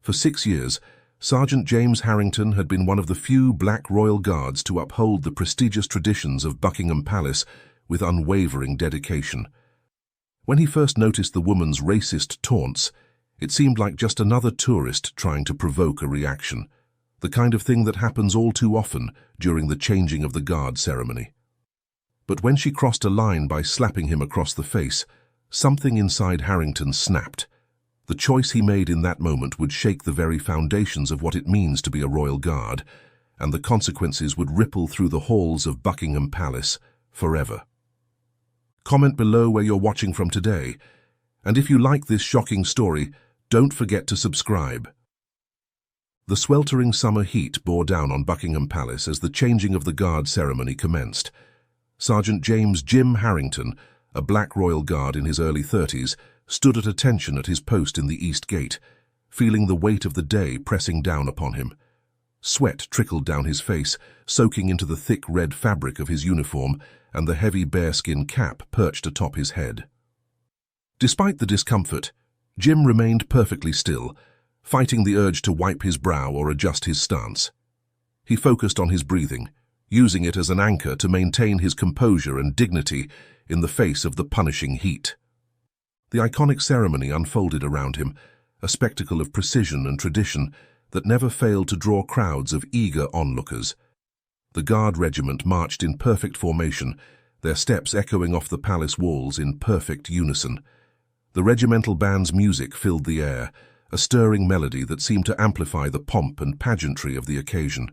For 6 years, Sergeant James Harrington had been one of the few black royal guards to uphold the prestigious traditions of Buckingham Palace with unwavering dedication. When he first noticed the woman's racist taunts, it seemed like just another tourist trying to provoke a reaction, the kind of thing that happens all too often during the changing of the guard ceremony. But when she crossed a line by slapping him across the face, something inside Harrington snapped. The choice he made in that moment would shake the very foundations of what it means to be a royal guard, and the consequences would ripple through the halls of Buckingham Palace forever. Comment below where you're watching from today, and if you like this shocking story, don't forget to subscribe. The sweltering summer heat bore down on Buckingham Palace as the changing of the guard ceremony commenced. Sergeant James "Jim" Harrington, a black royal guard in his early 30s, stood at attention at his post in the East Gate, feeling the weight of the day pressing down upon him. Sweat trickled down his face, soaking into the thick red fabric of his uniform and the heavy bearskin cap perched atop his head. Despite the discomfort, Jim remained perfectly still, fighting the urge to wipe his brow or adjust his stance. He focused on his breathing, using it as an anchor to maintain his composure and dignity in the face of the punishing heat. The iconic ceremony unfolded around him, a spectacle of precision and tradition that never failed to draw crowds of eager onlookers. The Guard regiment marched in perfect formation, their steps echoing off the palace walls in perfect unison. The regimental band's music filled the air, a stirring melody that seemed to amplify the pomp and pageantry of the occasion.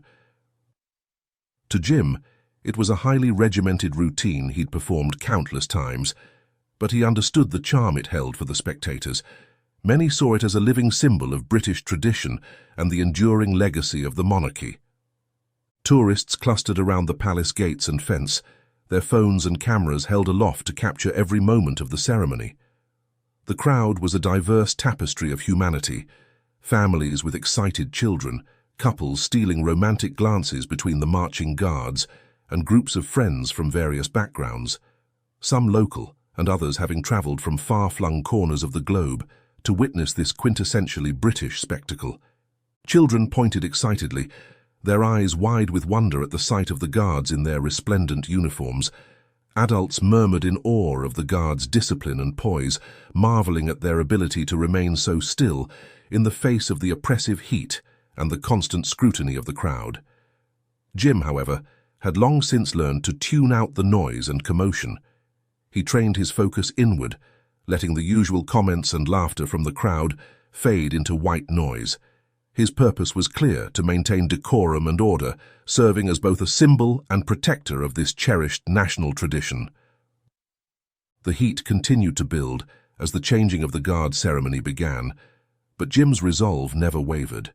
To Jim, it was a highly regimented routine he'd performed countless times, but he understood the charm it held for the spectators. Many saw it as a living symbol of British tradition and the enduring legacy of the monarchy. Tourists clustered around the palace gates and fence, their phones and cameras held aloft to capture every moment of the ceremony. The crowd was a diverse tapestry of humanity, families with excited children, couples stealing romantic glances between the marching guards, and groups of friends from various backgrounds, some local and others having travelled from far-flung corners of the globe to witness this quintessentially British spectacle. Children pointed excitedly, their eyes wide with wonder at the sight of the guards in their resplendent uniforms. Adults murmured in awe of the guards' discipline and poise, marvelling at their ability to remain so still in the face of the oppressive heat and the constant scrutiny of the crowd. Jim, however, had long since learned to tune out the noise and commotion. He trained his focus inward, letting the usual comments and laughter from the crowd fade into white noise. His purpose was clear: to maintain decorum and order, serving as both a symbol and protector of this cherished national tradition. The heat continued to build as the changing of the guard ceremony began, but Jim's resolve never wavered.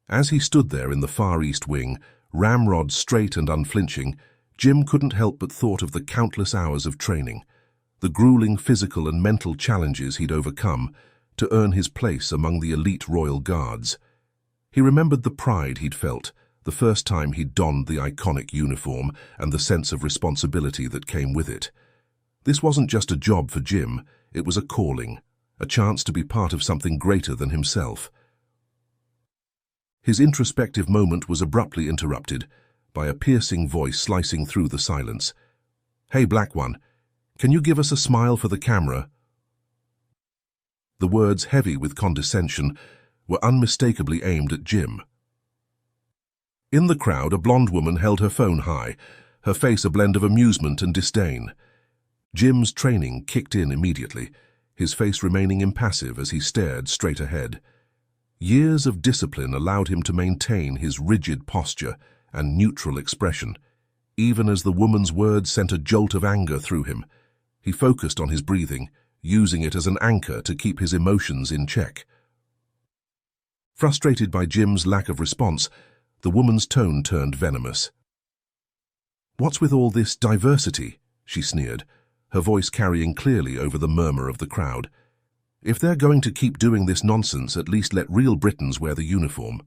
As he stood there in the far east wing, ramrod straight and unflinching, Jim couldn't help but thought of the countless hours of training, the grueling physical and mental challenges he'd overcome to earn his place among the elite royal guards. He remembered the pride he'd felt the first time he'd donned the iconic uniform and the sense of responsibility that came with it. This wasn't just a job for Jim, it was a calling, a chance to be part of something greater than himself. His introspective moment was abruptly interrupted by a piercing voice slicing through the silence. "Hey, Black One, can you give us a smile for the camera?" The words, heavy with condescension, were unmistakably aimed at Jim. In the crowd, a blonde woman held her phone high, her face a blend of amusement and disdain. Jim's training kicked in immediately, his face remaining impassive as he stared straight ahead. Years of discipline allowed him to maintain his rigid posture and neutral expression, even as the woman's words sent a jolt of anger through him. He focused on his breathing, using it as an anchor to keep his emotions in check. Frustrated by Jim's lack of response, the woman's tone turned venomous. "What's with all this diversity?" she sneered, her voice carrying clearly over the murmur of the crowd. "If they're going to keep doing this nonsense, at least let real Britons wear the uniform."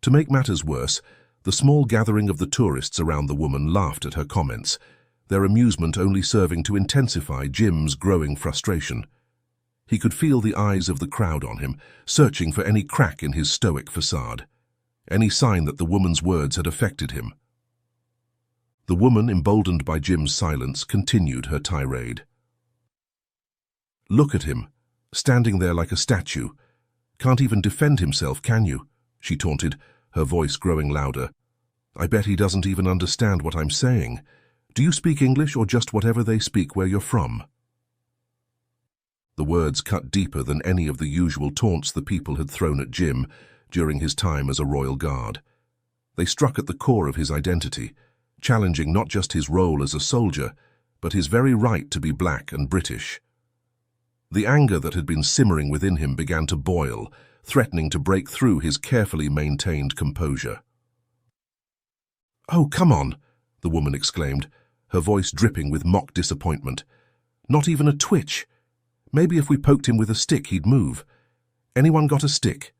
To make matters worse, the small gathering of the tourists around the woman laughed at her comments, their amusement only serving to intensify Jim's growing frustration. He could feel the eyes of the crowd on him, searching for any crack in his stoic facade, any sign that the woman's words had affected him. The woman, emboldened by Jim's silence, continued her tirade. "Look at him, standing there like a statue. Can't even defend himself, can you?" she taunted, her voice growing louder. "I bet he doesn't even understand what I'm saying. Do you speak English or just whatever they speak where you're from?" The words cut deeper than any of the usual taunts the people had thrown at Jim during his time as a Royal Guard. They struck at the core of his identity, challenging not just his role as a soldier, but his very right to be black and British. The anger that had been simmering within him began to boil, threatening to break through his carefully maintained composure. "Oh, come on," the woman exclaimed, her voice dripping with mock disappointment. "Not even a twitch. Maybe if we poked him with a stick, he'd move. Anyone got a stick?"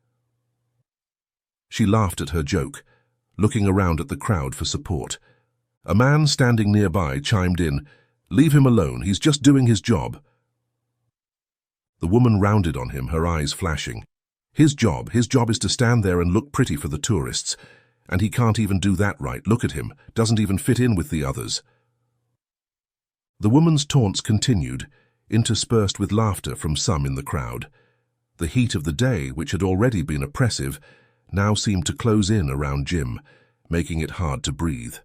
She laughed at her joke, looking around at the crowd for support. A man standing nearby chimed in, "Leave him alone, he's just doing his job." The woman rounded on him, her eyes flashing. His job is to stand there and look pretty for the tourists, and he can't even do that right. Look at him, doesn't even fit in with the others. The woman's taunts continued, interspersed with laughter from some in the crowd. The heat of the day, which had already been oppressive, now seemed to close in around Jim, making it hard to breathe.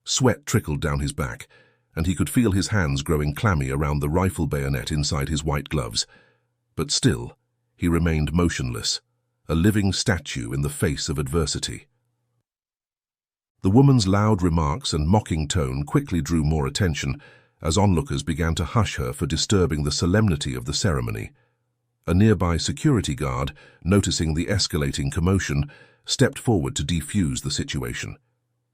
Sweat trickled down his back, and he could feel his hands growing clammy around the rifle bayonet inside his white gloves. But still, he remained motionless, a living statue in the face of adversity. The woman's loud remarks and mocking tone quickly drew more attention, as onlookers began to hush her for disturbing the solemnity of the ceremony. A nearby security guard, noticing the escalating commotion, stepped forward to defuse the situation.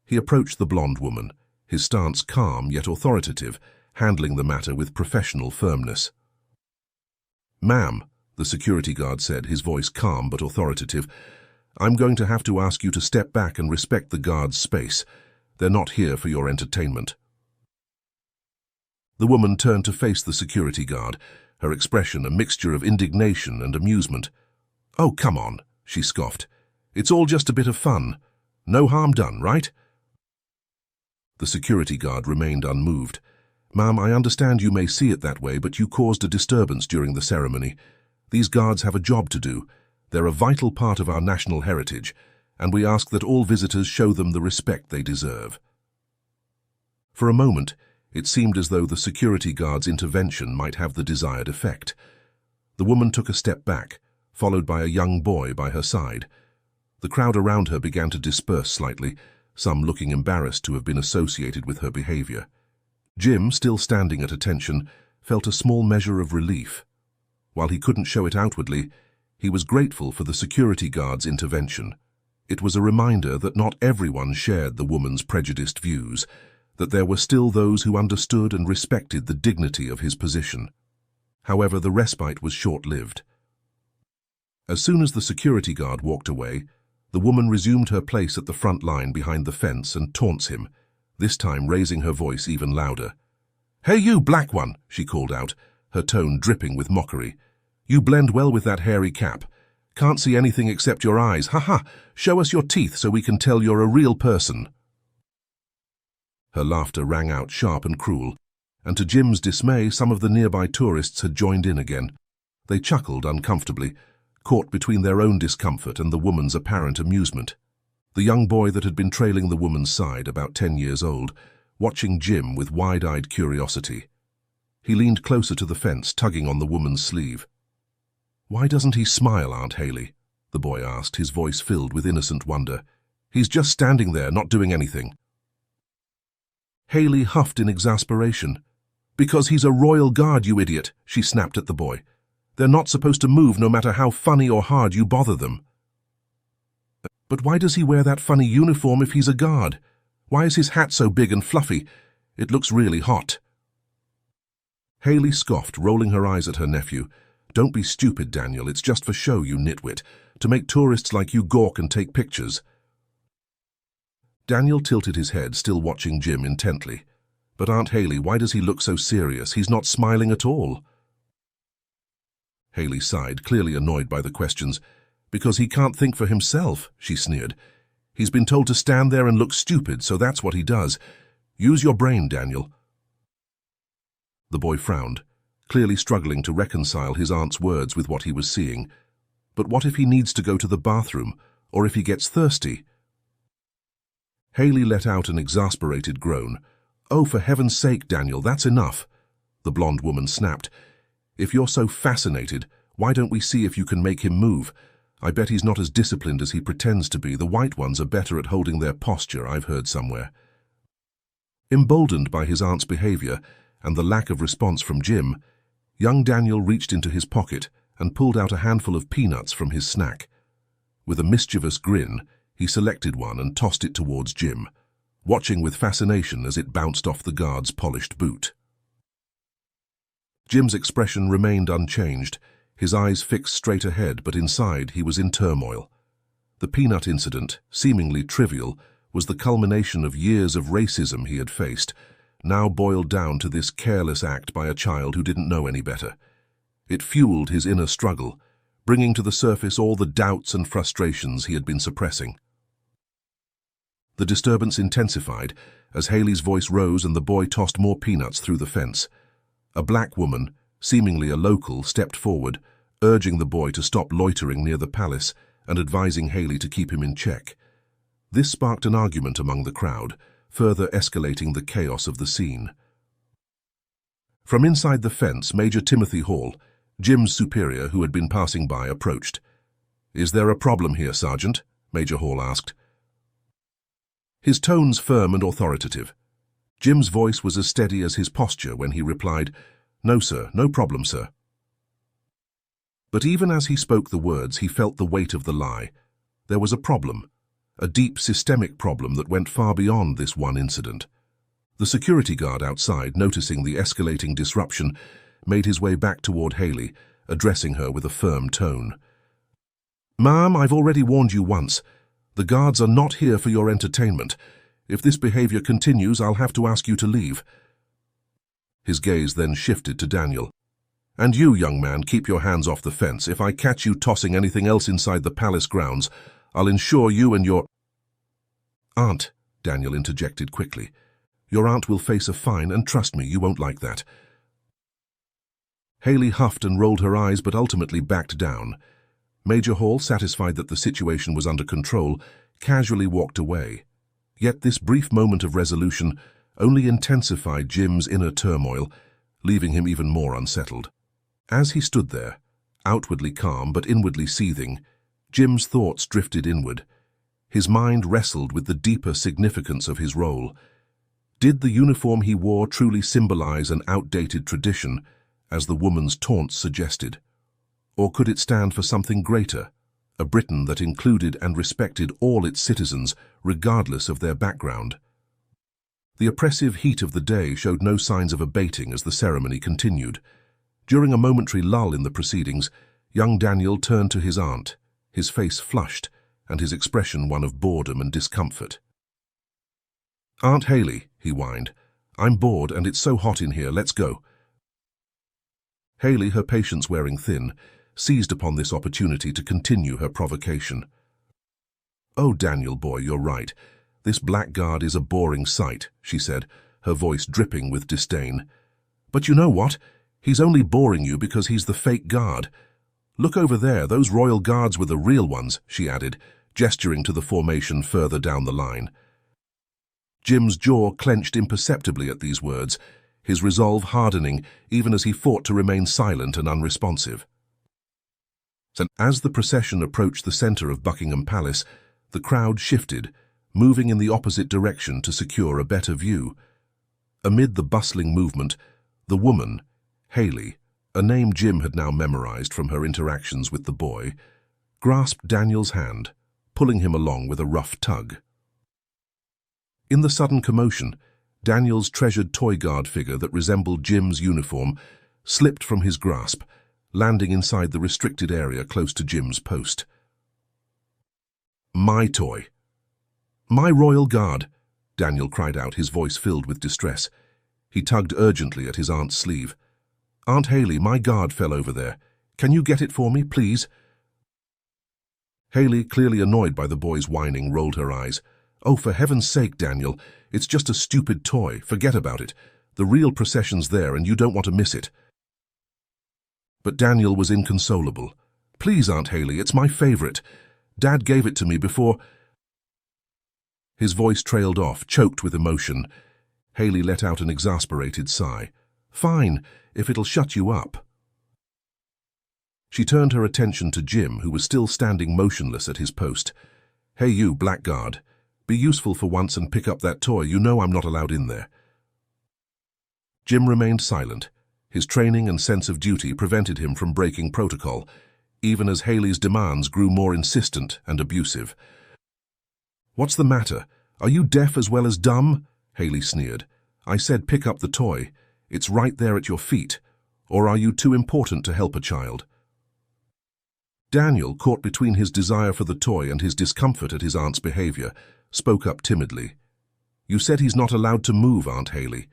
He approached the blonde woman, his stance calm yet authoritative, handling the matter with professional firmness. "Ma'am," the security guard said, his voice calm but authoritative, "I'm going to have to ask you to step back and respect the guard's space. They're not here for your entertainment." The woman turned to face the security guard, her expression a mixture of indignation and amusement. "Oh, come on," she scoffed. "It's all just a bit of fun. No harm done, right?" The security guard remained unmoved. "Ma'am, I understand you may see it that way, but you caused a disturbance during the ceremony. These guards have a job to do. They're a vital part of our national heritage, and we ask that all visitors show them the respect they deserve." For a moment, it seemed as though the security guard's intervention might have the desired effect. The woman took a step back, followed by a young boy by her side. The crowd around her began to disperse slightly, some looking embarrassed to have been associated with her behavior. Jim, still standing at attention, felt a small measure of relief. While he couldn't show it outwardly, he was grateful for the security guard's intervention. It was a reminder that not everyone shared the woman's prejudiced views, that there were still those who understood and respected the dignity of his position. However, the respite was short-lived. As soon as the security guard walked away, the woman resumed her place at the front line behind the fence and taunts him, this time raising her voice even louder. "Hey you, black one," she called out, her tone dripping with mockery. "You blend well with that hairy cap. Can't see anything except your eyes. Ha ha! Show us your teeth so we can tell you're a real person." Her laughter rang out sharp and cruel, and to Jim's dismay, some of the nearby tourists had joined in again. They chuckled uncomfortably, caught between their own discomfort and the woman's apparent amusement. The young boy that had been trailing the woman's side, about 10 years old, watching Jim with wide-eyed curiosity. He leaned closer to the fence, tugging on the woman's sleeve. "Why doesn't he smile, Aunt Haley?" the boy asked, his voice filled with innocent wonder. "He's just standing there, not doing anything." Haley huffed in exasperation. "Because he's a royal guard, you idiot," she snapped at the boy. "They're not supposed to move no matter how funny or hard you bother them." "But why does he wear that funny uniform if he's a guard? Why is his hat so big and fluffy? It looks really hot." Haley scoffed, rolling her eyes at her nephew. "Don't be stupid, Daniel. It's just for show, you nitwit. To make tourists like you gawk and take pictures." Daniel tilted his head, still watching Jim intently. "But Aunt Haley, why does he look so serious? He's not smiling at all." Haley sighed, clearly annoyed by the questions. Because he can't think for himself, she sneered. He's been told to stand there and look stupid, so that's what he does. Use your brain, Daniel. The boy frowned, clearly struggling to reconcile his aunt's words with what he was seeing. But what if he needs to go to the bathroom, or if he gets thirsty? Haley let out an exasperated groan. Oh, for heaven's sake, Daniel, that's enough. The blonde woman snapped. If you're so fascinated, why don't we see if you can make him move? I bet he's not as disciplined as he pretends to be. The white ones are better at holding their posture, I've heard somewhere. Emboldened by his aunt's behavior and the lack of response from Jim, young Daniel reached into his pocket and pulled out a handful of peanuts from his snack. With a mischievous grin, he selected one and tossed it towards Jim, watching with fascination as it bounced off the guard's polished boot. Jim's expression remained unchanged, his eyes fixed straight ahead, but inside he was in turmoil. The peanut incident, seemingly trivial, was the culmination of years of racism he had faced, now boiled down to this careless act by a child who didn't know any better. It fueled his inner struggle, bringing to the surface all the doubts and frustrations he had been suppressing. The disturbance intensified as Haley's voice rose and the boy tossed more peanuts through the fence. A black woman, seemingly a local, stepped forward, urging the boy to stop loitering near the palace and advising Haley to keep him in check. This sparked an argument among the crowd, further escalating the chaos of the scene. From inside the fence, Major Timothy Hall, Jim's superior who had been passing by, approached. "Is there a problem here, Sergeant?" Major Hall asked. His tones firm and authoritative. Jim's voice was as steady as his posture when he replied, "No, sir, no problem, sir." But even as he spoke the words, he felt the weight of the lie. There was a problem, a deep systemic problem that went far beyond this one incident. The security guard outside, noticing the escalating disruption, made his way back toward Haley, addressing her with a firm tone. "Ma'am, I've already warned you once. The guards are not here for your entertainment. If this behavior continues, I'll have to ask you to leave." His gaze then shifted to Daniel. "And you, young man, keep your hands off the fence. If I catch you tossing anything else inside the palace grounds, I'll ensure you and your—" "Aunt," Daniel interjected quickly. "Your aunt will face a fine, and trust me, you won't like that." Haley huffed and rolled her eyes, but ultimately backed down. Major Hall, satisfied that the situation was under control, casually walked away. Yet this brief moment of resolution only intensified Jim's inner turmoil, leaving him even more unsettled. As he stood there, outwardly calm but inwardly seething, Jim's thoughts drifted inward. His mind wrestled with the deeper significance of his role. Did the uniform he wore truly symbolize an outdated tradition, as the woman's taunts suggested? Or could it stand for something greater, a Britain that included and respected all its citizens, regardless of their background? The oppressive heat of the day showed no signs of abating as the ceremony continued. During a momentary lull in the proceedings, young Daniel turned to his aunt, his face flushed and his expression one of boredom and discomfort. "Aunt Haley," he whined, "I'm bored and it's so hot in here, let's go." Haley, her patience wearing thin, seized upon this opportunity to continue her provocation. "Oh, Daniel, boy, you're right. This blackguard is a boring sight," she said, her voice dripping with disdain. "But you know what? He's only boring you because he's the fake guard. Look over there, those royal guards were the real ones," she added, gesturing to the formation further down the line. Jim's jaw clenched imperceptibly at these words, his resolve hardening even as he fought to remain silent and unresponsive. As the procession approached the center of Buckingham Palace, the crowd shifted, moving in the opposite direction to secure a better view. Amid the bustling movement, the woman, Haley, a name Jim had now memorized from her interactions with the boy, grasped Daniel's hand, pulling him along with a rough tug. In the sudden commotion, Daniel's treasured toy guard figure that resembled Jim's uniform slipped from his grasp, landing inside the restricted area close to Jim's post. "My toy. My royal guard," Daniel cried out, his voice filled with distress. He tugged urgently at his aunt's sleeve. "Aunt Haley, my guard fell over there. Can you get it for me, please? Haley, clearly annoyed by the boy's whining, rolled her eyes. Oh, for heaven's sake, Daniel, it's just a stupid toy. Forget about it. The real procession's there and you don't want to miss it. But Daniel was inconsolable. Please, Aunt Haley, it's my favorite. Dad gave it to me before... His voice trailed off, choked with emotion. Haley let out an exasperated sigh. Fine, if it'll shut you up. She turned her attention to Jim, who was still standing motionless at his post. Hey you, blackguard. Be useful for once and pick up that toy. You know I'm not allowed in there. Jim remained silent. His training and sense of duty prevented him from breaking protocol, even as Haley's demands grew more insistent and abusive. What's the matter? Are you deaf as well as dumb? Haley sneered. I said pick up the toy. It's right there at your feet. Or are you too important to help a child? Daniel, caught between his desire for the toy and his discomfort at his aunt's behavior, spoke up timidly. You said he's not allowed to move, Aunt Haley.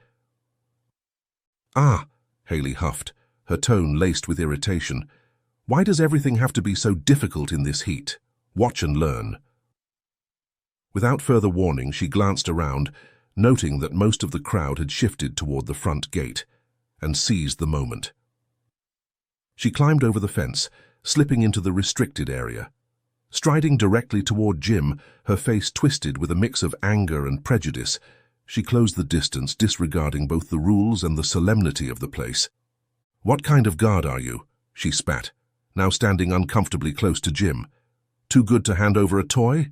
Ah, Haley huffed, her tone laced with irritation. Why does everything have to be so difficult in this heat? Watch and learn. Without further warning, she glanced around, noting that most of the crowd had shifted toward the front gate, and seized the moment. She climbed over the fence, slipping into the restricted area. Striding directly toward Jim, her face twisted with a mix of anger and prejudice, she closed the distance, disregarding both the rules and the solemnity of the place. What kind of guard are you? She spat, now standing uncomfortably close to Jim. Too good to hand over a toy?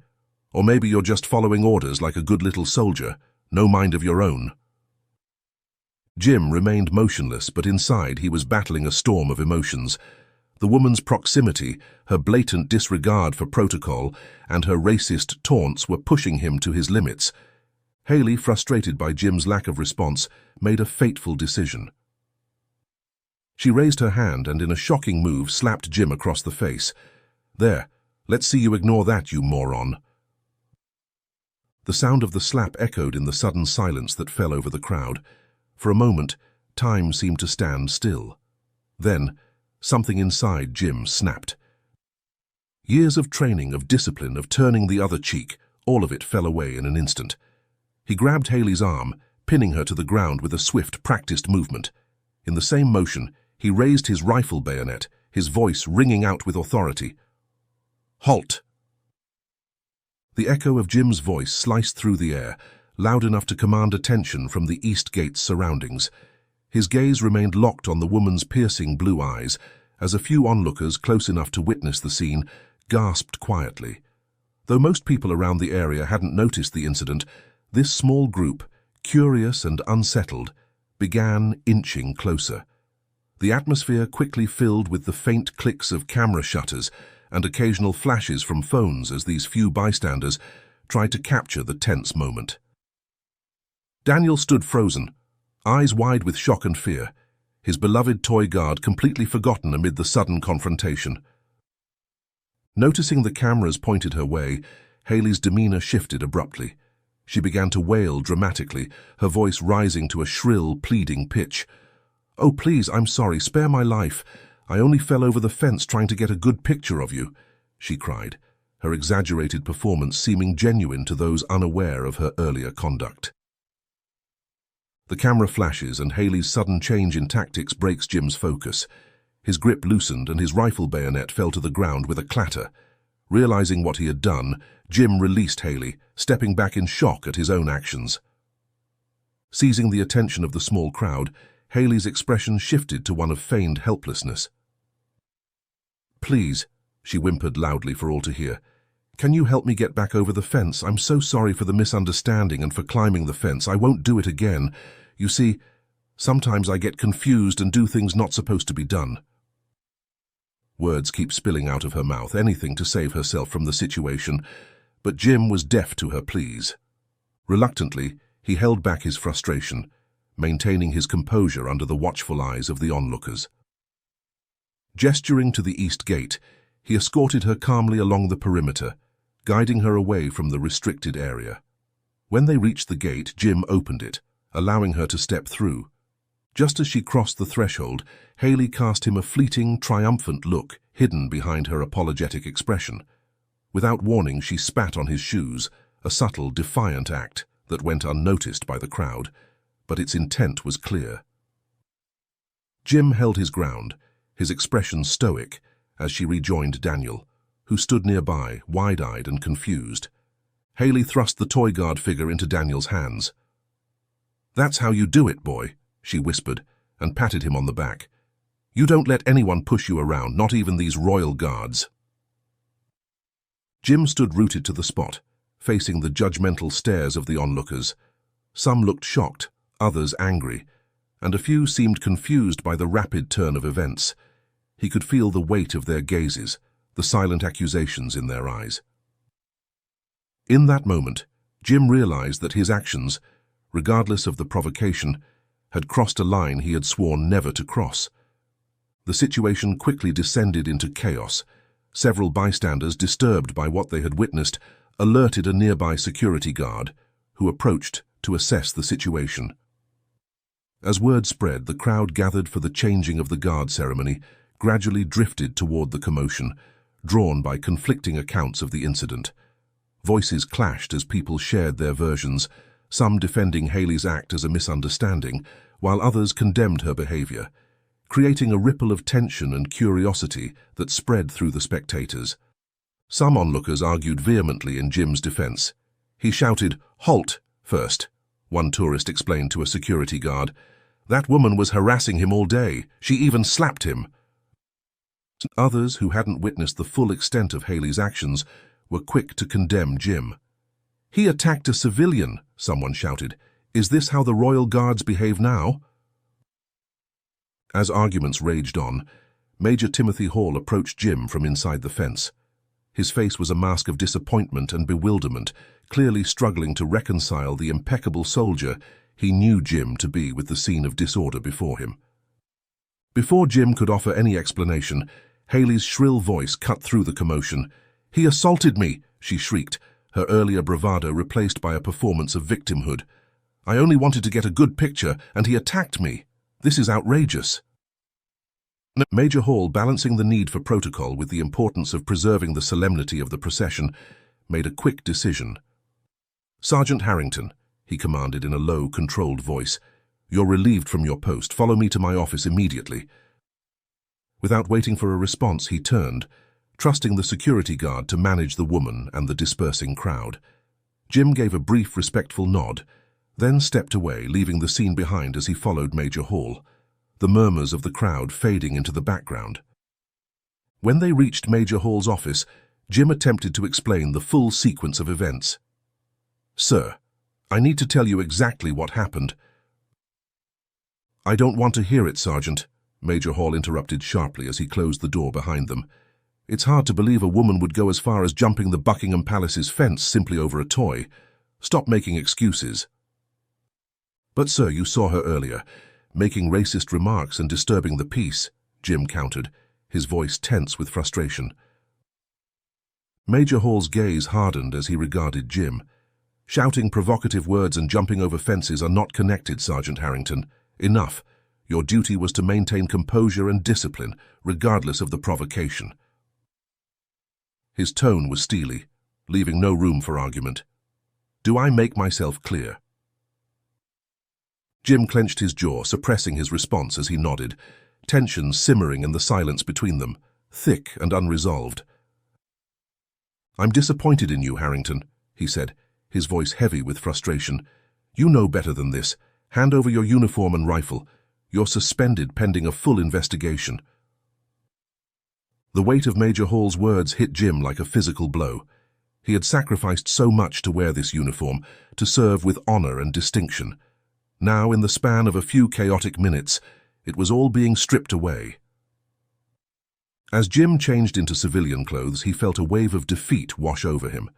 Or maybe you're just following orders like a good little soldier, no mind of your own. Jim remained motionless, but inside he was battling a storm of emotions. The woman's proximity, her blatant disregard for protocol, and her racist taunts were pushing him to his limits. Haley, frustrated by Jim's lack of response, made a fateful decision. She raised her hand and in a shocking move slapped Jim across the face. There, let's see you ignore that, you moron. The sound of the slap echoed in the sudden silence that fell over the crowd. For a moment, time seemed to stand still. Then, something inside Jim snapped. Years of training, of discipline, of turning the other cheek, all of it fell away in an instant. He grabbed Haley's arm, pinning her to the ground with a swift, practiced movement. In the same motion, he raised his rifle bayonet, his voice ringing out with authority. Halt! The echo of Jim's voice sliced through the air, loud enough to command attention from the east gate's surroundings. His gaze remained locked on the woman's piercing blue eyes, as a few onlookers close enough to witness the scene gasped quietly. Though most people around the area hadn't noticed the incident, this small group, curious and unsettled, began inching closer. The atmosphere quickly filled with the faint clicks of camera shutters and occasional flashes from phones as these few bystanders tried to capture the tense moment. Daniel stood frozen, eyes wide with shock and fear, his beloved toy guard completely forgotten amid the sudden confrontation. Noticing the cameras pointed her way, Haley's demeanor shifted abruptly. She began to wail dramatically, her voice rising to a shrill, pleading pitch. "Oh, please, I'm sorry, spare my life. I only fell over the fence trying to get a good picture of you," she cried, her exaggerated performance seeming genuine to those unaware of her earlier conduct. The camera flashes and Haley's sudden change in tactics breaks Jim's focus. His grip loosened and his rifle bayonet fell to the ground with a clatter. Realizing what he had done, Jim released Haley, stepping back in shock at his own actions. Seizing the attention of the small crowd, Haley's expression shifted to one of feigned helplessness. "Please," she whimpered loudly for all to hear, "can you help me get back over the fence? I'm so sorry for the misunderstanding and for climbing the fence. I won't do it again. You see, sometimes I get confused and do things not supposed to be done." Words keep spilling out of her mouth, anything to save herself from the situation, but Jim was deaf to her pleas. Reluctantly, he held back his frustration, maintaining his composure under the watchful eyes of the onlookers. Gesturing to the east gate, he escorted her calmly along the perimeter, guiding her away from the restricted area. When they reached the gate, Jim opened it, allowing her to step through. Just as she crossed the threshold, Haley cast him a fleeting, triumphant look hidden behind her apologetic expression. Without warning, she spat on his shoes, a subtle, defiant act that went unnoticed by the crowd, but its intent was clear. Jim held his ground, his expression stoic, as she rejoined Daniel, who stood nearby, wide-eyed and confused. Haley thrust the toy guard figure into Daniel's hands. "That's how you do it, boy," she whispered, and patted him on the back. "You don't let anyone push you around, not even these royal guards." Jim stood rooted to the spot, facing the judgmental stares of the onlookers. Some looked shocked, others angry, and a few seemed confused by the rapid turn of events. He could feel the weight of their gazes, the silent accusations in their eyes. In that moment, Jim realized that his actions, regardless of the provocation, had crossed a line he had sworn never to cross. The situation quickly descended into chaos. Several bystanders, disturbed by what they had witnessed, alerted a nearby security guard, who approached to assess the situation. As word spread, the crowd gathered for the changing of the guard ceremony gradually drifted toward the commotion, drawn by conflicting accounts of the incident. Voices clashed as people shared their versions, some defending Haley's act as a misunderstanding, while others condemned her behavior, creating a ripple of tension and curiosity that spread through the spectators. Some onlookers argued vehemently in Jim's defense. He shouted, "Halt, first," one tourist explained to a security guard. "That woman was harassing him all day. She even slapped him." Others, who hadn't witnessed the full extent of Haley's actions, were quick to condemn Jim. "He attacked a civilian," someone shouted. "Is this how the royal guards behave now?" As arguments raged on, Major Timothy Hall approached Jim from inside the fence. His face was a mask of disappointment and bewilderment, clearly struggling to reconcile the impeccable soldier he knew Jim to be with the scene of disorder before him. Before Jim could offer any explanation, Haley's shrill voice cut through the commotion. "He assaulted me," she shrieked, her earlier bravado replaced by a performance of victimhood. "I only wanted to get a good picture, and he attacked me. This is outrageous." Major Hall, balancing the need for protocol with the importance of preserving the solemnity of the procession, made a quick decision. "Sergeant Harrington," he commanded in a low, controlled voice, "you're relieved from your post. Follow me to my office immediately." Without waiting for a response, he turned, trusting the security guard to manage the woman and the dispersing crowd. Jim gave a brief, respectful nod, then stepped away, leaving the scene behind as he followed Major Hall, the murmurs of the crowd fading into the background. When they reached Major Hall's office, Jim attempted to explain the full sequence of events. "Sir, I need to tell you exactly what happened." "I don't want to hear it, Sergeant," Major Hall interrupted sharply as he closed the door behind them. "It's hard to believe a woman would go as far as jumping the Buckingham Palace's fence simply over a toy. Stop making excuses." "But, sir, you saw her earlier, making racist remarks and disturbing the peace," Jim countered, his voice tense with frustration. Major Hall's gaze hardened as he regarded Jim. "Shouting provocative words and jumping over fences are not connected, Sergeant Harrington. Enough. Your duty was to maintain composure and discipline, regardless of the provocation." His tone was steely, leaving no room for argument. "Do I make myself clear?" Jim clenched his jaw, suppressing his response as he nodded, tension simmering in the silence between them, thick and unresolved. "I'm disappointed in you, Harrington," he said, his voice heavy with frustration. "You know better than this. Hand over your uniform and rifle. You're suspended pending a full investigation." The weight of Major Hall's words hit Jim like a physical blow. He had sacrificed so much to wear this uniform, to serve with honor and distinction. Now, in the span of a few chaotic minutes, it was all being stripped away. As Jim changed into civilian clothes, he felt a wave of defeat wash over him.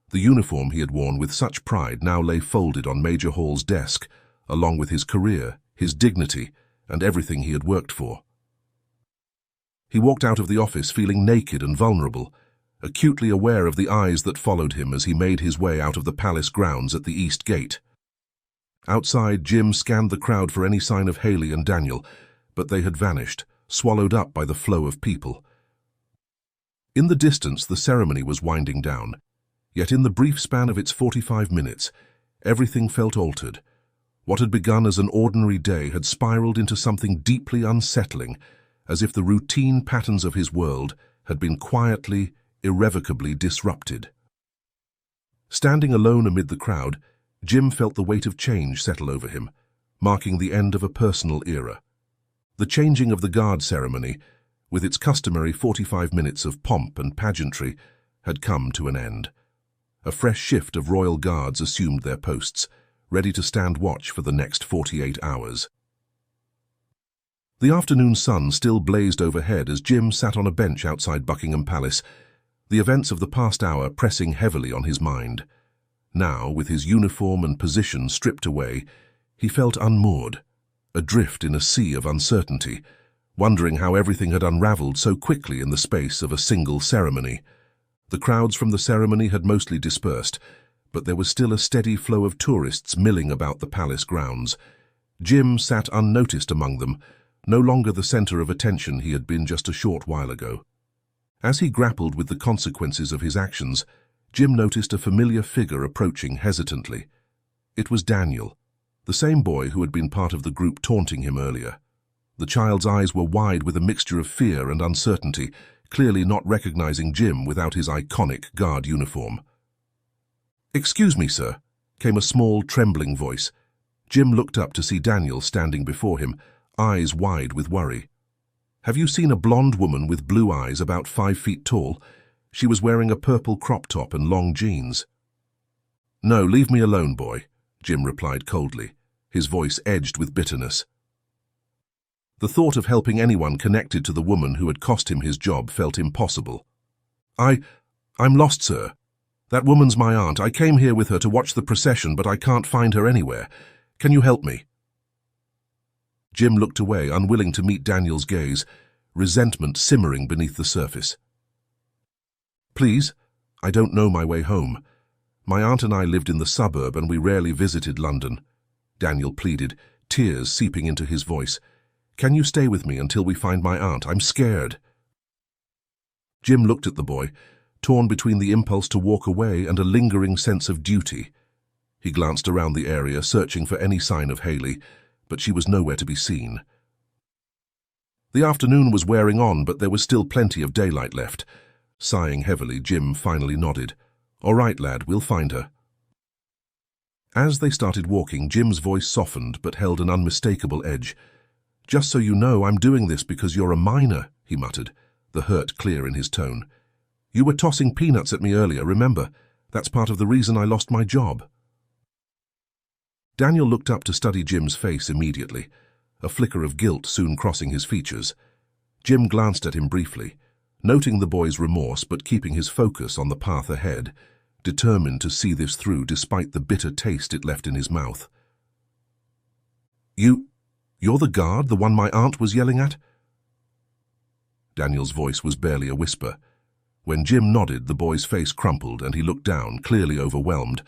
The uniform he had worn with such pride now lay folded on Major Hall's desk, along with his career, his dignity, and everything he had worked for. He walked out of the office feeling naked and vulnerable, acutely aware of the eyes that followed him as he made his way out of the palace grounds at the East Gate. Outside, Jim scanned the crowd for any sign of Haley and Daniel, but they had vanished, swallowed up by the flow of people. In the distance, the ceremony was winding down. Yet in the brief span of its 45 minutes, everything felt altered. What had begun as an ordinary day had spiraled into something deeply unsettling, as if the routine patterns of his world had been quietly, irrevocably disrupted. Standing alone amid the crowd, Jim felt the weight of change settle over him, marking the end of a personal era. The changing of the guard ceremony, with its customary 45 minutes of pomp and pageantry, had come to an end. A fresh shift of royal guards assumed their posts, ready to stand watch for the next 48 hours. The afternoon sun still blazed overhead as Jim sat on a bench outside Buckingham Palace, the events of the past hour pressing heavily on his mind. Now, with his uniform and position stripped away, he felt unmoored, adrift in a sea of uncertainty, wondering how everything had unraveled so quickly in the space of a single ceremony. The crowds from the ceremony had mostly dispersed, but there was still a steady flow of tourists milling about the palace grounds. Jim sat unnoticed among them, no longer the center of attention he had been just a short while ago. As he grappled with the consequences of his actions, Jim noticed a familiar figure approaching hesitantly. It was Daniel, the same boy who had been part of the group taunting him earlier. The child's eyes were wide with a mixture of fear and uncertainty, clearly not recognizing Jim without his iconic guard uniform. "Excuse me, sir," came a small, trembling voice. Jim looked up to see Daniel standing before him, eyes wide with worry. "Have you seen a blonde woman with blue eyes about 5 feet tall? She was wearing a purple crop top and long jeans." "No, leave me alone, boy," Jim replied coldly, his voice edged with bitterness. The thought of helping anyone connected to the woman who had cost him his job felt impossible. I'm lost, sir. That woman's my aunt. I came here with her to watch the procession, but I can't find her anywhere. Can you help me?" Jim looked away, unwilling to meet Daniel's gaze, resentment simmering beneath the surface. "Please, I don't know my way home. My aunt and I lived in the suburb and we rarely visited London," Daniel pleaded, tears seeping into his voice. "Can you stay with me until we find my aunt? I'm scared." Jim looked at the boy, torn between the impulse to walk away and a lingering sense of duty. He glanced around the area, searching for any sign of Haley, but she was nowhere to be seen. The afternoon was wearing on, but there was still plenty of daylight left. Sighing heavily, Jim finally nodded. "All right, lad, we'll find her." As they started walking, Jim's voice softened but held an unmistakable edge. "Just so you know, I'm doing this because you're a minor," he muttered, the hurt clear in his tone. "You were tossing peanuts at me earlier, remember? That's part of the reason I lost my job." Daniel looked up to study Jim's face immediately, a flicker of guilt soon crossing his features. Jim glanced at him briefly, noting the boy's remorse but keeping his focus on the path ahead, determined to see this through despite the bitter taste it left in his mouth. You're the guard, the one my aunt was yelling at?" Daniel's voice was barely a whisper. When Jim nodded, the boy's face crumpled and he looked down, clearly overwhelmed.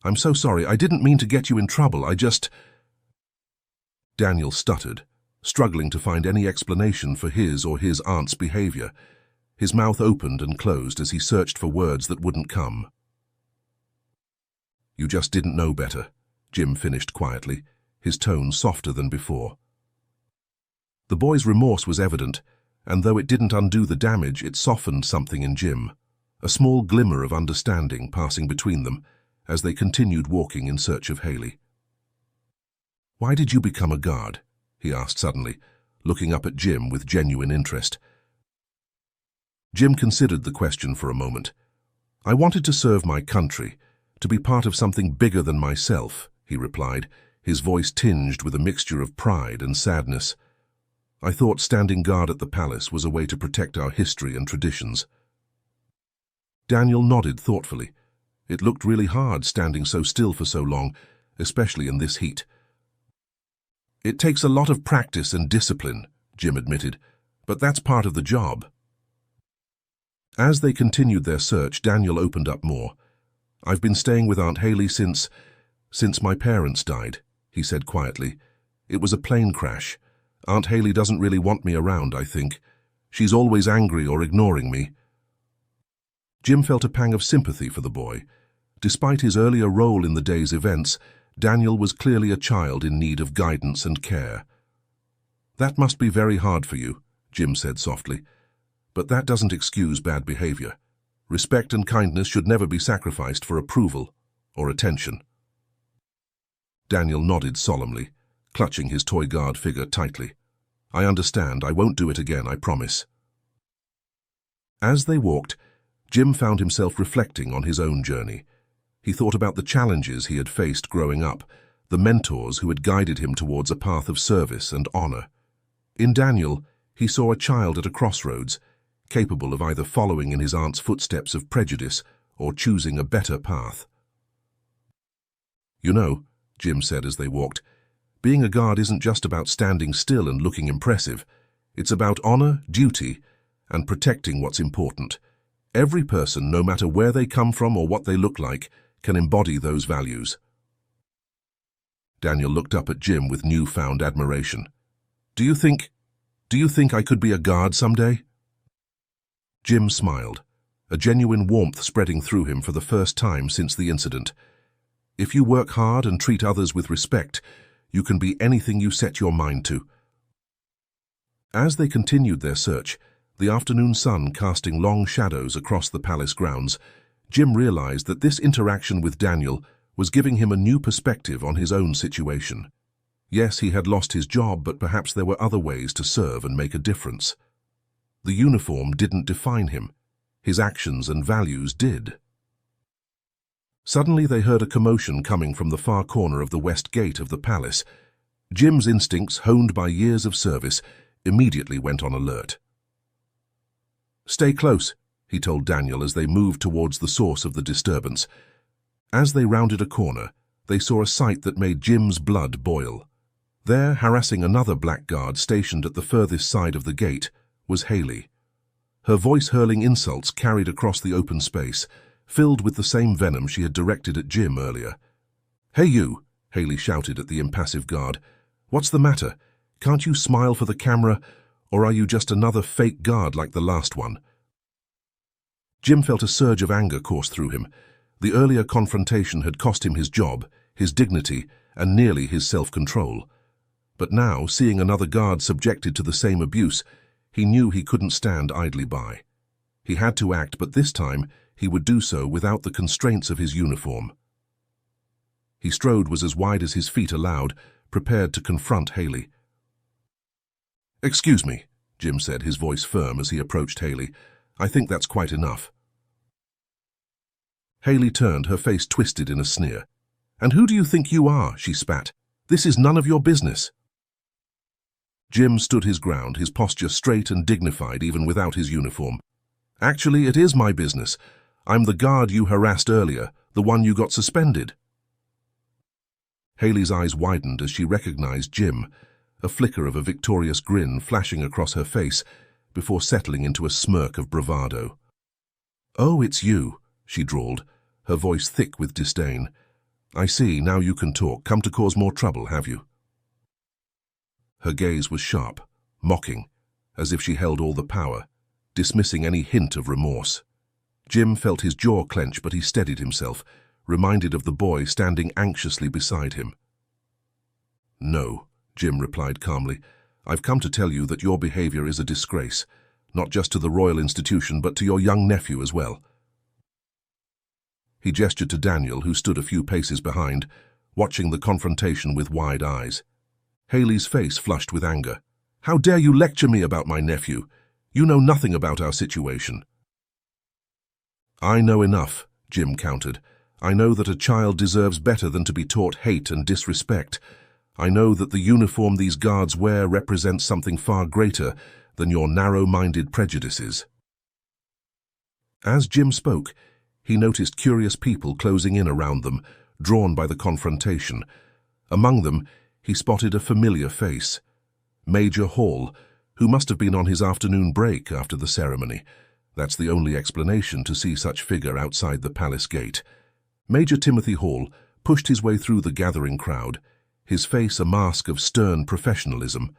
"I'm so sorry, I didn't mean to get you in trouble, I just—" Daniel stuttered, struggling to find any explanation for his or his aunt's behavior. His mouth opened and closed as he searched for words that wouldn't come. "You just didn't know better," Jim finished quietly, his tone softer than before. The boy's remorse was evident, and though it didn't undo the damage, it softened something in Jim, a small glimmer of understanding passing between them as they continued walking in search of Haley. "Why did you become a guard?" he asked suddenly, looking up at Jim with genuine interest. Jim considered the question for a moment. "I wanted to serve my country, to be part of something bigger than myself," he replied, his voice tinged with a mixture of pride and sadness. "I thought standing guard at the palace was a way to protect our history and traditions." Daniel nodded thoughtfully. It looked really hard standing so still for so long, especially in this heat. "It takes a lot of practice and discipline," Jim admitted, "but that's part of the job." As they continued their search, Daniel opened up more. "I've been staying with Aunt Haley since "Since my parents died," he said quietly. "It was a plane crash. Aunt Haley doesn't really want me around, I think. She's always angry or ignoring me." Jim felt a pang of sympathy for the boy. Despite his earlier role in the day's events, Daniel was clearly a child in need of guidance and care. "That must be very hard for you," Jim said softly. "But that doesn't excuse bad behavior. Respect and kindness should never be sacrificed for approval or attention." Daniel nodded solemnly, clutching his toy guard figure tightly. "I understand. I won't do it again, I promise." As they walked, Jim found himself reflecting on his own journey. He thought about the challenges he had faced growing up, the mentors who had guided him towards a path of service and honor. In Daniel, he saw a child at a crossroads, capable of either following in his aunt's footsteps of prejudice or choosing a better path. "You know," Jim said as they walked, "being a guard isn't just about standing still and looking impressive. It's about honor, duty, and protecting what's important. Every person, no matter where they come from or what they look like, can embody those values." Daniel looked up at Jim with newfound admiration. Do you think I could be a guard someday?" Jim smiled, a genuine warmth spreading through him for the first time since the incident. "If you work hard and treat others with respect, you can be anything you set your mind to." As they continued their search, the afternoon sun casting long shadows across the palace grounds, Jim realized that this interaction with Daniel was giving him a new perspective on his own situation. Yes, he had lost his job, but perhaps there were other ways to serve and make a difference. The uniform didn't define him. His actions and values did. Suddenly they heard a commotion coming from the far corner of the west gate of the palace. Jim's instincts, honed by years of service, immediately went on alert. "Stay close," he told Daniel as they moved towards the source of the disturbance. As they rounded a corner, they saw a sight that made Jim's blood boil. There, harassing another blackguard stationed at the furthest side of the gate, was Haley. Her voice hurling insults carried across the open space, filled with the same venom she had directed at Jim earlier. "Hey you," Haley shouted at the impassive guard. "What's the matter? Can't you smile for the camera, or are you just another fake guard like the last one?" Jim felt a surge of anger course through him. The earlier confrontation had cost him his job, his dignity, and nearly his self-control. But now, seeing another guard subjected to the same abuse, he knew he couldn't stand idly by. He had to act, but this time he would do so without the constraints of his uniform. His strode was as wide as his feet allowed, prepared to confront Haley. "Excuse me," Jim said, his voice firm as he approached Haley. "I think that's quite enough." Haley turned, her face twisted in a sneer. "And who do you think you are?" she spat. "This is none of your business." Jim stood his ground, his posture straight and dignified even without his uniform. "Actually, it is my business. I'm the guard you harassed earlier, the one you got suspended." Haley's eyes widened as she recognized Jim, a flicker of a victorious grin flashing across her face before settling into a smirk of bravado. "Oh, it's you," she drawled, her voice thick with disdain. "I see, now you can talk. Come to cause more trouble, have you?" Her gaze was sharp, mocking, as if she held all the power, dismissing any hint of remorse. Jim felt his jaw clench, but he steadied himself, reminded of the boy standing anxiously beside him. "No," Jim replied calmly. "I've come to tell you that your behavior is a disgrace, not just to the royal institution, but to your young nephew as well." He gestured to Daniel, who stood a few paces behind, watching the confrontation with wide eyes. Haley's face flushed with anger. "How dare you lecture me about my nephew? You know nothing about our situation." "I know enough," Jim countered. "I know that a child deserves better than to be taught hate and disrespect. I know that the uniform these guards wear represents something far greater than your narrow-minded prejudices." As Jim spoke, he noticed curious people closing in around them, drawn by the confrontation. Among them, he spotted a familiar face. Major Hall, who must have been on his afternoon break after the ceremony. That's the only explanation to see such figure outside the palace gate. Major Timothy Hall, pushed his way through the gathering crowd, his face a mask of stern professionalism.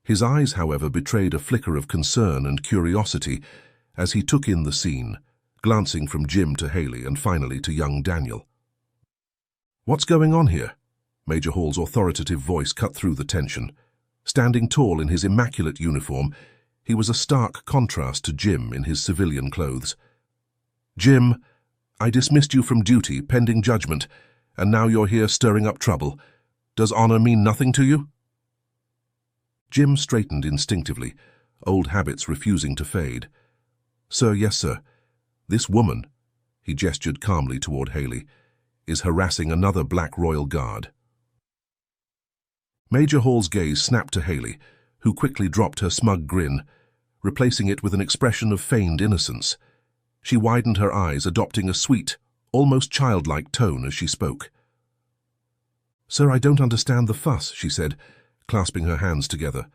His eyes, however, betrayed a flicker of concern and curiosity as he took in the scene, glancing from Jim to Haley and finally to young Daniel. "What's going on here?" Major Hall's authoritative voice cut through the tension. Standing tall in his immaculate uniform, he was a stark contrast to Jim in his civilian clothes. "Jim, I dismissed you from duty pending judgment, and now you're here stirring up trouble. Does honor mean nothing to you?" Jim straightened instinctively, old habits refusing to fade. "Sir, yes, sir. This woman," he gestured calmly toward Haley, "is harassing another Black Royal Guard." Major Hall's gaze snapped to Haley, who quickly dropped her smug grin, replacing it with an expression of feigned innocence. She widened her eyes, adopting a sweet, almost childlike tone as she spoke. "Sir, I don't understand the fuss," she said, clasping her hands together.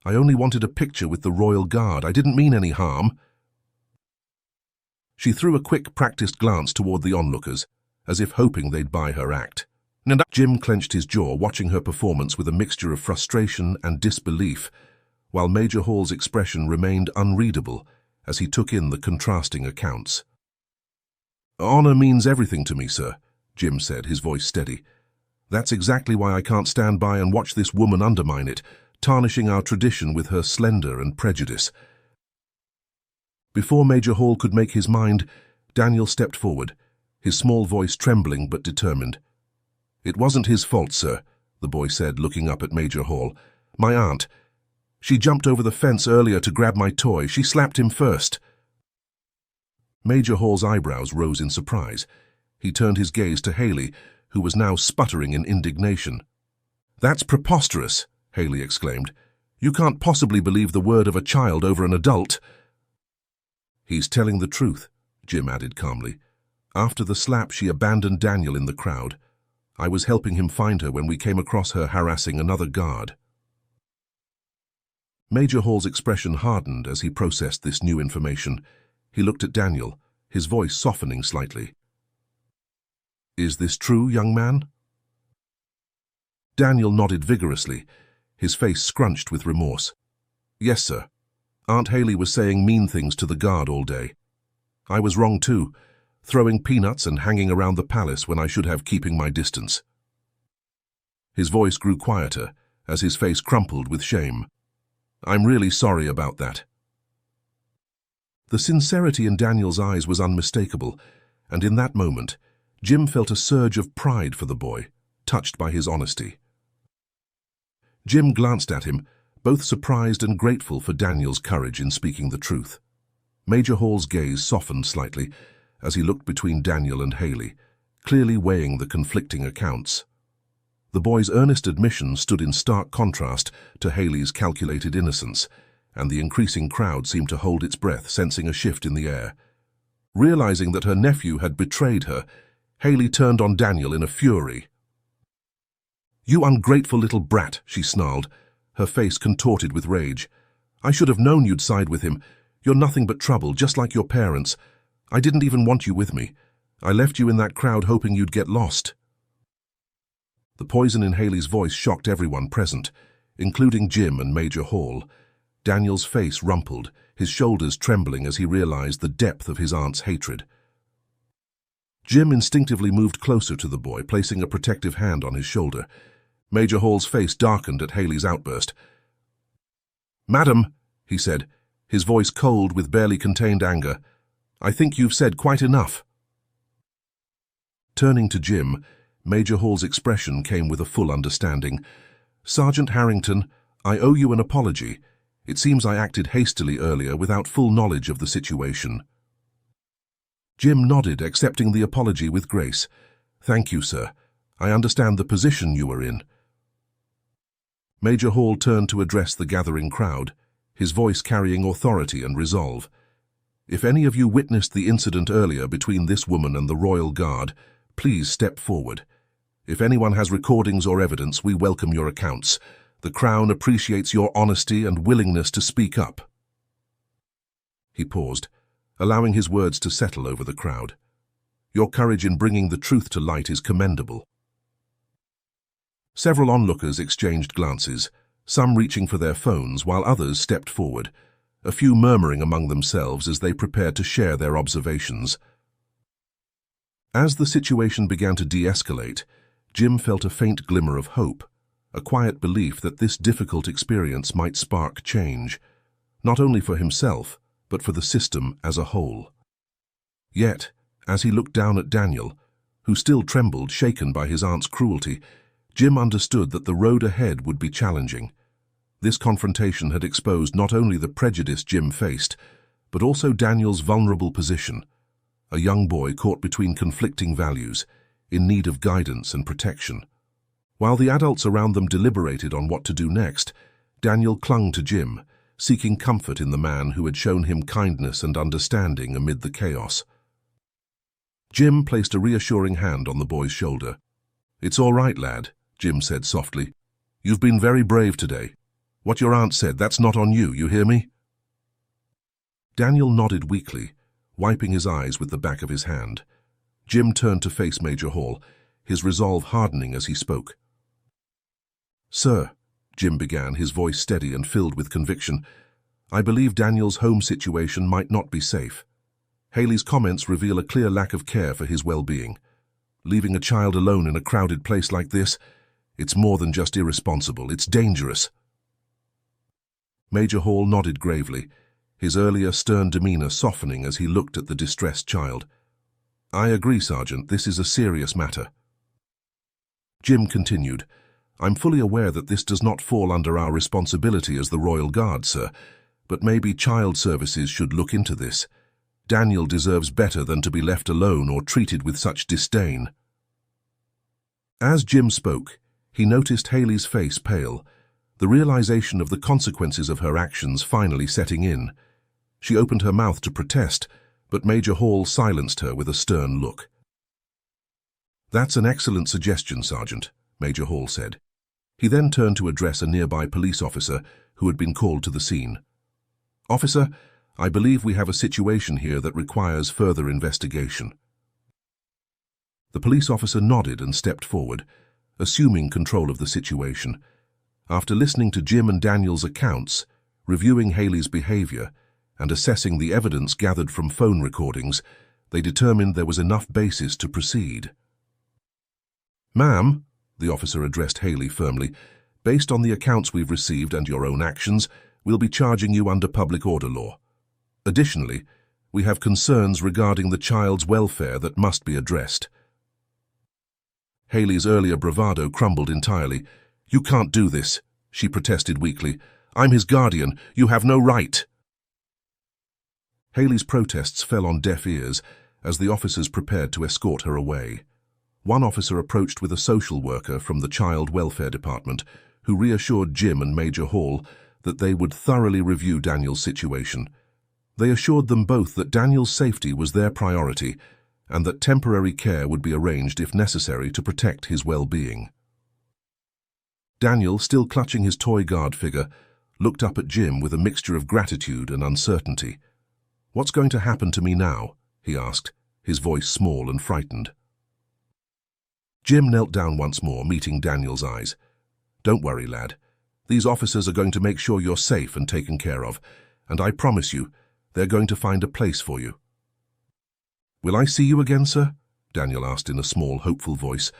"I only wanted a picture with the Royal Guard. I didn't mean any harm." She threw a quick, practiced glance toward the onlookers, as if hoping they'd buy her act. Jim clenched his jaw, watching her performance with a mixture of frustration and disbelief, while Major Hall's expression remained unreadable as he took in the contrasting accounts. "Honor means everything to me, sir," Jim said, his voice steady. "That's exactly why I can't stand by and watch this woman undermine it, tarnishing our tradition with her slender and prejudice." Before Major Hall could make his mind, Daniel stepped forward, his small voice trembling but determined. "It wasn't his fault, sir," the boy said, looking up at Major Hall. "My aunt. She jumped over the fence earlier to grab my toy. She slapped him first." Major Hall's eyebrows rose in surprise. He turned his gaze to Haley, who was now sputtering in indignation. "That's preposterous," Haley exclaimed. "You can't possibly believe the word of a child over an adult." "He's telling the truth," Jim added calmly. "After the slap, she abandoned Daniel in the crowd. I was helping him find her when we came across her harassing another guard." Major Hall's expression hardened as he processed this new information. He looked at Daniel, his voice softening slightly. "Is this true, young man?" Daniel nodded vigorously, his face scrunched with remorse. "Yes, sir. Aunt Haley was saying mean things to the guard all day. I was wrong too, throwing peanuts and hanging around the palace when I should have keeping my distance." His voice grew quieter as his face crumpled with shame. "I'm really sorry about that." The sincerity in Daniel's eyes was unmistakable, and in that moment, Jim felt a surge of pride for the boy, touched by his honesty. Jim glanced at him, both surprised and grateful for Daniel's courage in speaking the truth. Major Hall's gaze softened slightly as he looked between Daniel and Haley, clearly weighing the conflicting accounts. The boy's earnest admission stood in stark contrast to Haley's calculated innocence, and the increasing crowd seemed to hold its breath, sensing a shift in the air. Realizing that her nephew had betrayed her, Haley turned on Daniel in a fury. "You ungrateful little brat," she snarled, her face contorted with rage. "I should have known you'd side with him. You're nothing but trouble, just like your parents. I didn't even want you with me. I left you in that crowd hoping you'd get lost." The poison in Haley's voice shocked everyone present, including Jim and Major Hall. Daniel's face rumpled, his shoulders trembling as he realized the depth of his aunt's hatred. Jim instinctively moved closer to the boy, placing a protective hand on his shoulder. Major Hall's face darkened at Haley's outburst. "Madam," he said, his voice cold with barely contained anger, "I think you've said quite enough." Turning to Jim, Major Hall's expression came with a full understanding. "Sergeant Harrington, I owe you an apology. It seems I acted hastily earlier without full knowledge of the situation." Jim nodded, accepting the apology with grace. "Thank you, sir. I understand the position you were in." Major Hall turned to address the gathering crowd, his voice carrying authority and resolve. "If any of you witnessed the incident earlier between this woman and the Royal Guard, please step forward. If anyone has recordings or evidence, we welcome your accounts. The Crown appreciates your honesty and willingness to speak up." He paused, allowing his words to settle over the crowd. Your courage in bringing the truth to light is commendable." Several onlookers exchanged glances, some reaching for their phones while others stepped forward, a few murmuring among themselves as they prepared to share their observations. As the situation began to de-escalate, Jim felt a faint glimmer of hope, a quiet belief that this difficult experience might spark change, not only for himself, but for the system as a whole. Yet, as he looked down at Daniel, who still trembled, shaken by his aunt's cruelty, Jim understood that the road ahead would be challenging. This confrontation had exposed not only the prejudice Jim faced, but also Daniel's vulnerable position, a young boy caught between conflicting values, in need of guidance and protection. While the adults around them deliberated on what to do next, Daniel clung to Jim, seeking comfort in the man who had shown him kindness and understanding amid the chaos. Jim placed a reassuring hand on the boy's shoulder. "It's all right, lad," Jim said softly. "You've been very brave today. What your aunt said, that's not on you, you hear me?" Daniel nodded weakly, wiping his eyes with the back of his hand. Jim turned to face Major Hall, his resolve hardening as he spoke. "Sir," Jim began, his voice steady and filled with conviction, "I believe Daniel's home situation might not be safe. Haley's comments reveal a clear lack of care for his well-being. Leaving a child alone in a crowded place like this, it's more than just irresponsible, it's dangerous." Major Hall nodded gravely, his earlier stern demeanor softening as he looked at the distressed child. "I agree, Sergeant, this is a serious matter." Jim continued, "I'm fully aware that this does not fall under our responsibility as the Royal Guard, sir, but maybe Child Services should look into this. Daniel deserves better than to be left alone or treated with such disdain." As Jim spoke, he noticed Haley's face pale, the realization of the consequences of her actions finally setting in. She opened her mouth to protest, but Major Hall silenced her with a stern look. "That's an excellent suggestion, Sergeant," Major Hall said. He then turned to address a nearby police officer who had been called to the scene. "Officer, I believe we have a situation here that requires further investigation." The police officer nodded and stepped forward, assuming control of the situation. After listening to Jim and Daniel's accounts, reviewing Haley's behavior, and assessing the evidence gathered from phone recordings, they determined there was enough basis to proceed. "Ma'am," the officer addressed Haley firmly, "based on the accounts we've received and your own actions, we'll be charging you under public order law. Additionally, we have concerns regarding the child's welfare that must be addressed." Haley's earlier bravado crumbled entirely. "You can't do this," she protested weakly. "I'm his guardian. You have no right." Haley's protests fell on deaf ears as the officers prepared to escort her away. One officer approached with a social worker from the Child Welfare Department, who reassured Jim and Major Hall that they would thoroughly review Daniel's situation. They assured them both that Daniel's safety was their priority and that temporary care would be arranged if necessary to protect his well-being. Daniel, still clutching his toy guard figure, looked up at Jim with a mixture of gratitude and uncertainty. "What's going to happen to me now?" he asked, his voice small and frightened. Jim knelt down once more, meeting Daniel's eyes. "Don't worry, lad. These officers are going to make sure you're safe and taken care of, and I promise you, they're going to find a place for you." "Will I see you again, sir?" Daniel asked in a small, hopeful voice.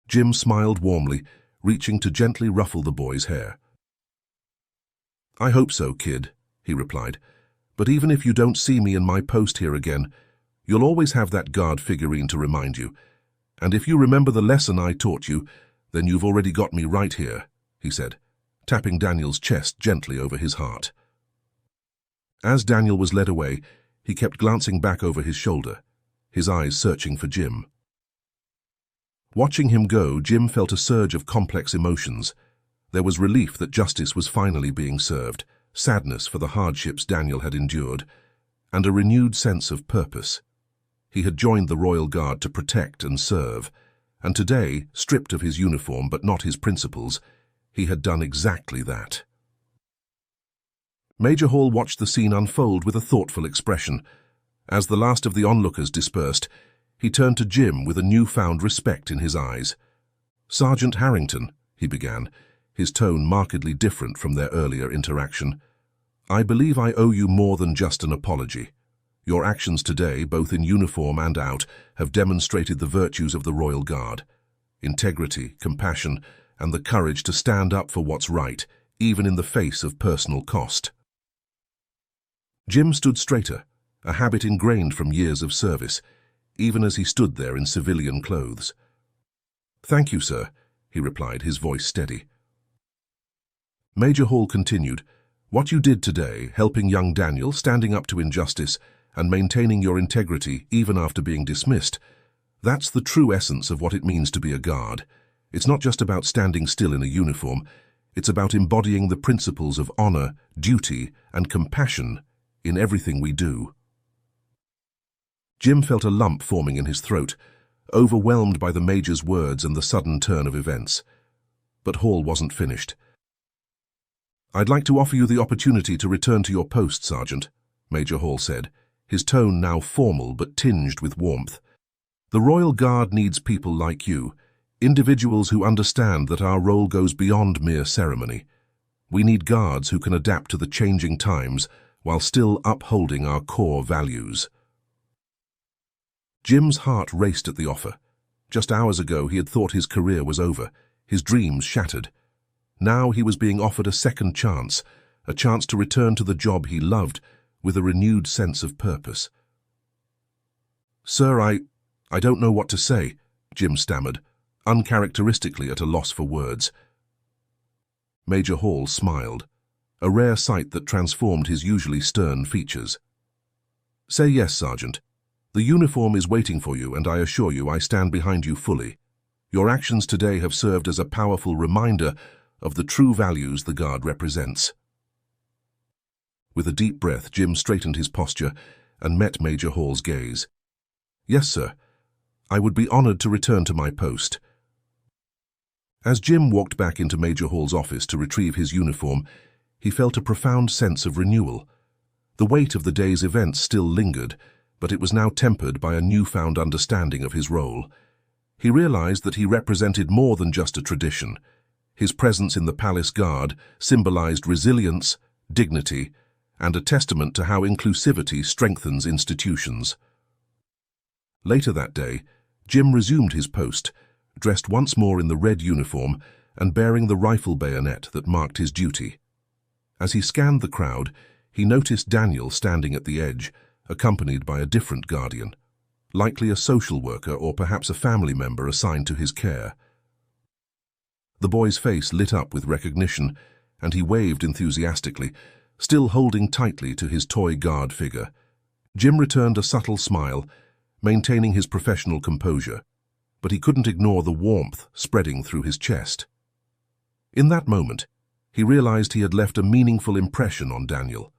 Jim smiled warmly, reaching to gently ruffle the boy's hair. "I hope so, kid," he replied. "But even if you don't see me in my post here again, you'll always have that guard figurine to remind you. And if you remember the lesson I taught you, then you've already got me right here," he said, tapping Daniel's chest gently over his heart. As Daniel was led away, he kept glancing back over his shoulder, his eyes searching for Jim. Watching him go, Jim felt a surge of complex emotions. There was relief that justice was finally being served, sadness for the hardships Daniel had endured, and a renewed sense of purpose. He had joined the Royal Guard to protect and serve, and today, stripped of his uniform but not his principles, he had done exactly that. Major Hall watched the scene unfold with a thoughtful expression. As the last of the onlookers dispersed, He turned to Jim with a newfound respect in his eyes. "Sergeant Harrington," he began, his tone markedly different from their earlier interaction, "I believe I owe you more than just an apology. Your actions today, both in uniform and out, have demonstrated the virtues of the Royal Guard. Integrity, compassion, and the courage to stand up for what's right, even in the face of personal cost." Jim stood straighter, a habit ingrained from years of service, even as he stood there in civilian clothes. "Thank you, sir," he replied, his voice steady. Major Hall continued, "What you did today, helping young Daniel, standing up to injustice, and maintaining your integrity even after being dismissed, that's the true essence of what it means to be a guard. It's not just about standing still in a uniform, it's about embodying the principles of honor, duty, and compassion in everything we do." Jim felt a lump forming in his throat, overwhelmed by the Major's words and the sudden turn of events. But Hall wasn't finished. "I'd like to offer you the opportunity to return to your post, Sergeant," Major Hall said, his tone now formal but tinged with warmth. "The Royal Guard needs people like you, individuals who understand that our role goes beyond mere ceremony. We need guards who can adapt to the changing times while still upholding our core values." Jim's heart raced at the offer. Just hours ago he had thought his career was over, his dreams shattered. Now he was being offered a second chance, a chance to return to the job he loved with a renewed sense of purpose. "Sir, I don't know what to say," Jim stammered, uncharacteristically at a loss for words. Major Hall smiled, a rare sight that transformed his usually stern features. "Say yes, Sergeant. The uniform is waiting for you, and I assure you I stand behind you fully. Your actions today have served as a powerful reminder of the true values the Guard represents." With a deep breath, Jim straightened his posture and met Major Hall's gaze. "Yes, sir. I would be honored to return to my post." As Jim walked back into Major Hall's office to retrieve his uniform, he felt a profound sense of renewal. The weight of the day's events still lingered, but it was now tempered by a newfound understanding of his role. He realized that he represented more than just a tradition. His presence in the Palace Guard symbolized resilience, dignity, and a testament to how inclusivity strengthens institutions. Later that day, Jim resumed his post, dressed once more in the red uniform and bearing the rifle bayonet that marked his duty. As he scanned the crowd, he noticed Daniel standing at the edge, accompanied by a different guardian, likely a social worker or perhaps a family member assigned to his care. The boy's face lit up with recognition, and he waved enthusiastically, still holding tightly to his toy guard figure. Jim returned a subtle smile, maintaining his professional composure, but he couldn't ignore the warmth spreading through his chest. In that moment, he realized he had left a meaningful impression on Daniel,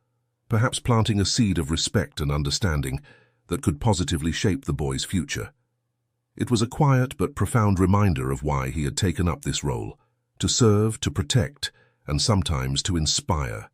perhaps planting a seed of respect and understanding that could positively shape the boy's future. It was a quiet but profound reminder of why he had taken up this role, to serve, to protect, and sometimes to inspire.